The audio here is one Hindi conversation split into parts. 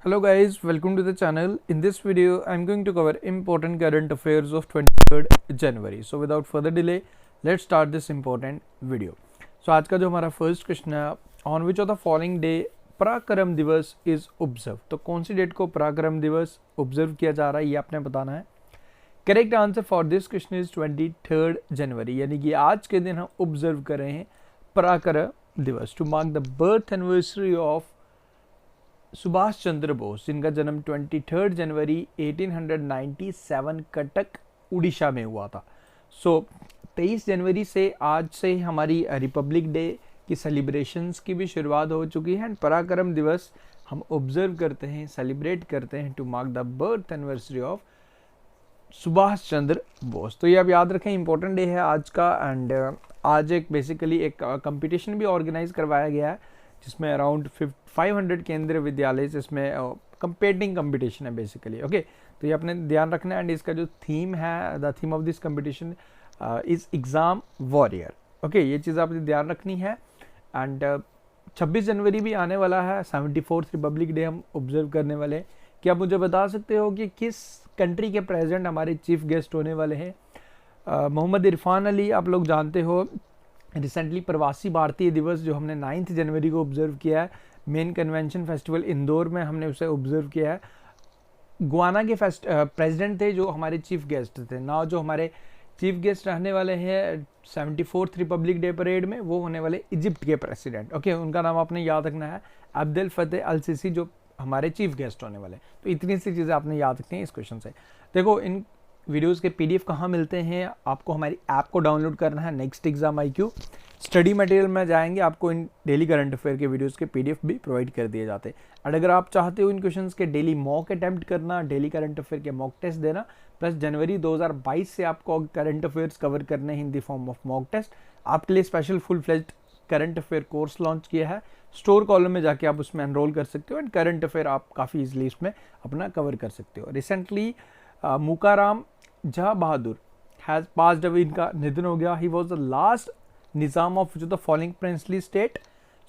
Hello guys, welcome to the channel. In this video, I'm going to cover important current affairs of 23rd January. So without further delay, let's start this important video. So आज का जो हमारा फर्स्ट क्वेश्चन है, on which of the following day पराक्रम दिवस इज ऑब्जर्व। तो कौन सी डेट को पराक्रम दिवस ऑब्जर्व किया जा रहा है, ये आपने बताना है। Correct answer for this question is 23rd जनवरी, यानी कि आज के दिन हम ऑब्जर्व कर रहे हैं Parakram Diwas to mark the birth anniversary of Subhash Chandra Bose, जिनका जन्म 23rd जनवरी 1897 कटक उड़ीसा में हुआ था। सो 23 जनवरी से आज से हमारी रिपब्लिक डे की सेलिब्रेशंस की भी शुरुआत हो चुकी है एंड पराक्रम दिवस हम ऑब्जर्व करते हैं, सेलिब्रेट करते हैं to mark the birth anniversary of Subhash Chandra Bose. तो ये आप याद रखें, इंपॉर्टेंट डे है आज का। एंड आज एक बेसिकली एक कंपटीशन भी ऑर्गेनाइज करवाया गया है जिसमें अराउंड 500 केंद्रीय विद्यालय इसमें कंपेटिंग कंपटीशन है बेसिकली। ओके, तो ये अपने ध्यान रखना है। एंड इसका जो थीम है, the theme of this competition is exam warrior. Okay, ये चीज़ आपने ध्यान रखनी है। एंड 26 जनवरी भी आने वाला है, 74th रिपब्लिक डे हम ऑब्जर्व करने वाले हैं। क्या आप मुझे बता सकते हो कि किस कंट्री के प्रेसिडेंट हमारे चीफ गेस्ट होने वाले हैं? मोहम्मद इरफान अली, आप लोग जानते हो, रिसेंटली प्रवासी भारतीय दिवस जो हमने 9 जनवरी को ऑब्जर्व किया है, मेन कन्वेंशन फेस्टिवल इंदौर में हमने उसे ऑब्जर्व किया है। गुआना के प्रेसिडेंट थे जो हमारे चीफ गेस्ट थे। ना जो हमारे चीफ गेस्ट रहने वाले हैं 74th रिपब्लिक डे परेड में, वो होने वाले इजिप्ट के प्रेसिडेंट। ओके, उनका नाम आपने याद रखना है, अब्देल फतेह अल सीसी, जो हमारे चीफ गेस्ट होने वाले। तो इतनी सी चीज़ें आपने याद रखनी है इस क्वेश्चन से। देखो, इन वीडियोस के पीडीएफ कहाँ मिलते हैं? आपको हमारी ऐप को डाउनलोड करना है, next exam IQ study material में जाएंगे, आपको इन डेली करंट अफेयर के वीडियोस के पीडीएफ भी प्रोवाइड कर दिए जाते हैं। और अगर आप चाहते हो इन क्वेश्चंस के डेली मॉक अटेम्प्ट करना, डेली करंट अफेयर के मॉक टेस्ट देना, प्लस जनवरी 2022 से आपको करंट अफेयर्स कवर करने हैं in the form of mock test, आपके लिए special full fledged current affair course launch किया है। स्टोर कॉलम में जाके आप उसमें एनरोल कर सकते हो एंड करंट अफेयर आप काफ़ी इजीली इसमें अपना कवर कर सकते हो। रिसेंटली मुकाराम जहाँ बहादुर हैज़ पास्ड अवे, इनका निधन हो गया। He was the last Nizam of जो द फॉलोइंग प्रिंसली स्टेट।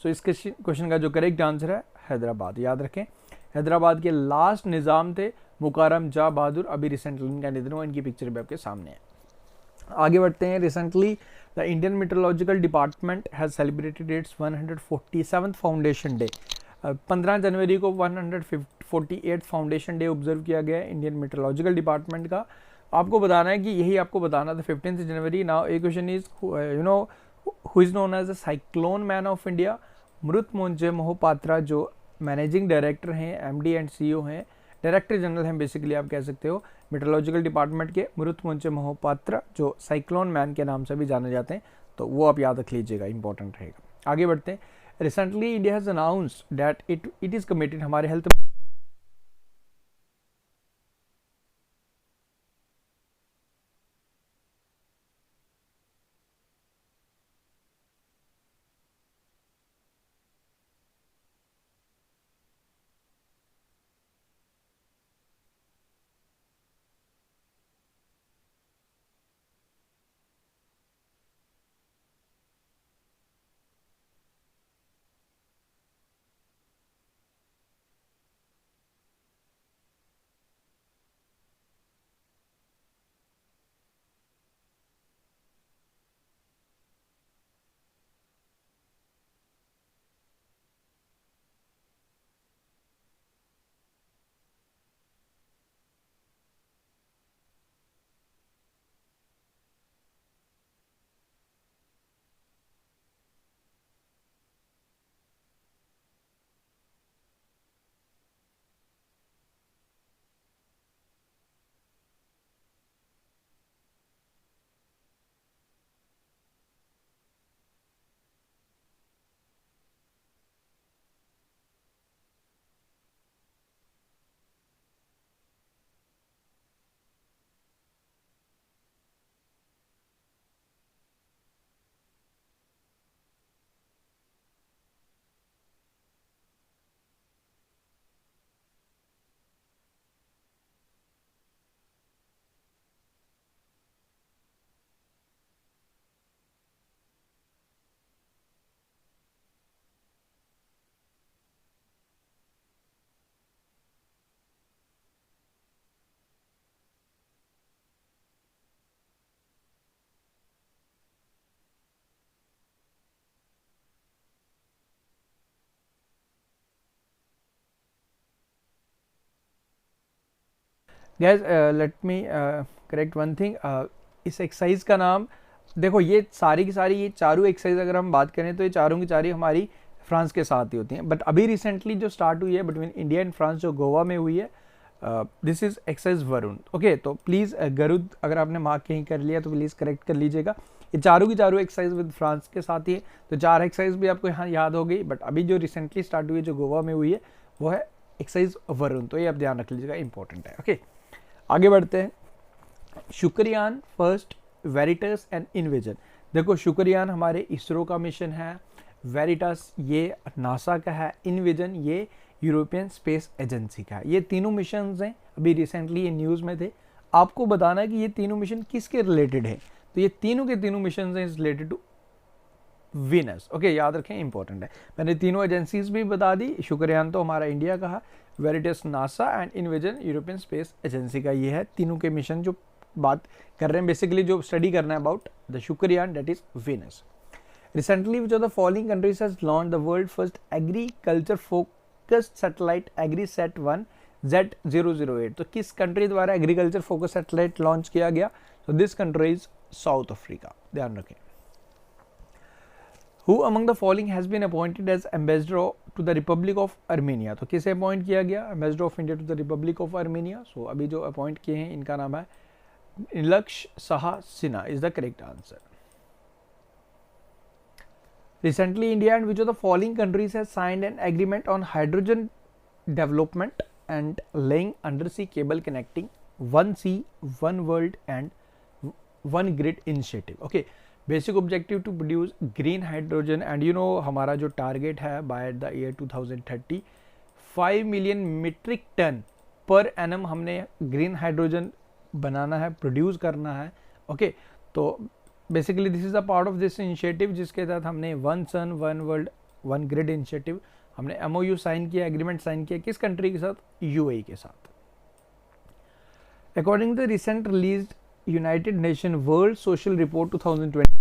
सो इस क्वेश्चन का जो करेक्ट आंसर है हैदराबाद। याद रखें, हैदराबाद के लास्ट निज़ाम थे मुकाराम जहाँ बहादुर। अभी रिसेंटली इनका निधन हुआ, इनकी पिक्चर भी आपके सामने है। आगे बढ़ते हैं। Recently the Indian meteorological department has celebrated its 147th foundation day. 15 जनवरी को 148th फाउंडेशन डे ऑब्जर्व किया गया है इंडियन मेट्रोलॉजिकल डिपार्टमेंट का। आपको बताना है कि यही आपको बताना था 15 जनवरी। Now a question is who is known as the cyclone man of India? Mrityunjay Mohapatra, जो मैनेजिंग डायरेक्टर हैं, MD एंड CEO हैं, डायरेक्टर जनरल हैं बेसिकली आप कह सकते हो मेट्रोलॉजिकल डिपार्टमेंट के, मृत्युंजय मोहपात्रा, जो साइक्लोन मैन के नाम से भी जाने जाते हैं। तो वो आप याद रख लीजिएगा, इंपॉर्टेंट रहेगा। आगे बढ़ते हैं। Recently India has announced that it is committed, हमारे हेल्थ गैस let me correct one thing, इस एक्सरसाइज का नाम देखो, ये सारी की सारी ये चारों एक्सरसाइज अगर हम बात करें तो ये चारों की चारी हमारी फ्रांस के साथ ही होती हैं, बट अभी रिसेंटली जो स्टार्ट हुई है बिटवीन इंडिया एंड फ्रांस जो गोवा में हुई है, this is exercise Varun. Okay, तो प्लीज़ गरुद अगर आपने मार्क कहीं कर लिया तो प्लीज़ करेक्ट कर लीजिएगा। ये चारों की चारों एक्सरसाइज विद फ्रांस के साथ ही है, तो 4 एक्सरसाइज भी आपको यहाँ याद हो गई, बट अभी जो रिसेंटली स्टार्ट हुई है जो गोवा में हुई है वो है एक्सरसाइज वरुण, तो ये आप ध्यान रख लीजिएगा, इंपॉर्टेंट है। ओके, आगे बढ़ते हैं। Shukrayaan, first, Veritas and EnVision. देखो शुक्रयान हमारे इसरो का मिशन है, वेरिटस ये नासा का है, इनविजन ये यूरोपियन स्पेस एजेंसी का है। ये तीनों मिशन हैं, अभी रिसेंटली ये न्यूज़ में थे। आपको बताना है कि ये तीनों मिशन किसके रिलेटेड है, तो ये तीनों के तीनों मिशन हैं रिलेटेड टू वीनस। ओके, याद रखें, इंपॉर्टेंट है। मैंने तीनों एजेंसीज भी बता दी, शुक्रयान तो हमारा इंडिया का है, Veritas NASA and EnVision European Space Agency का। ये है तीनों के मिशन जो बात कर रहे हैं, बेसिकली जो स्टडी करना है about the Shukrayaan, that is Venus. Recently which of the following countries has launched the world first agriculture focused satellite AgriSat 1 Z008। तो किस कंट्री द्वारा एग्रीकल्चर फोकस सैटेलाइट लॉन्च किया गया, तो this country is south Africa, ध्यान रखें। Who among the following has been appointed as ambassador to the Republic of Armenia? तो किसे अपॉइंट किया गया ambassador of India to the Republic of Armenia? So अभी जो अपॉइंट किए हैं इनका नाम है लक्ष्य Saha Sinha is the correct answer. Recently, India and which of the following countries has signed an agreement on hydrogen development and laying undersea cable connecting one sea, one world and one grid initiative? Okay. Basic objective to produce green hydrogen, and you know हमारा जो टारगेट है by the year 2030 5 million metric ton per annum हमने ग्रीन हाइड्रोजन बनाना है, प्रोड्यूस करना है। ओके, तो basically this is a part of this initiative, जिसके तहत हमने one sun one world one grid initiative हमने MOU साइन किया, एग्रीमेंट साइन किया, किस कंट्री के साथ, UAE के साथ। According to the recent released United Nation World Social Report 2020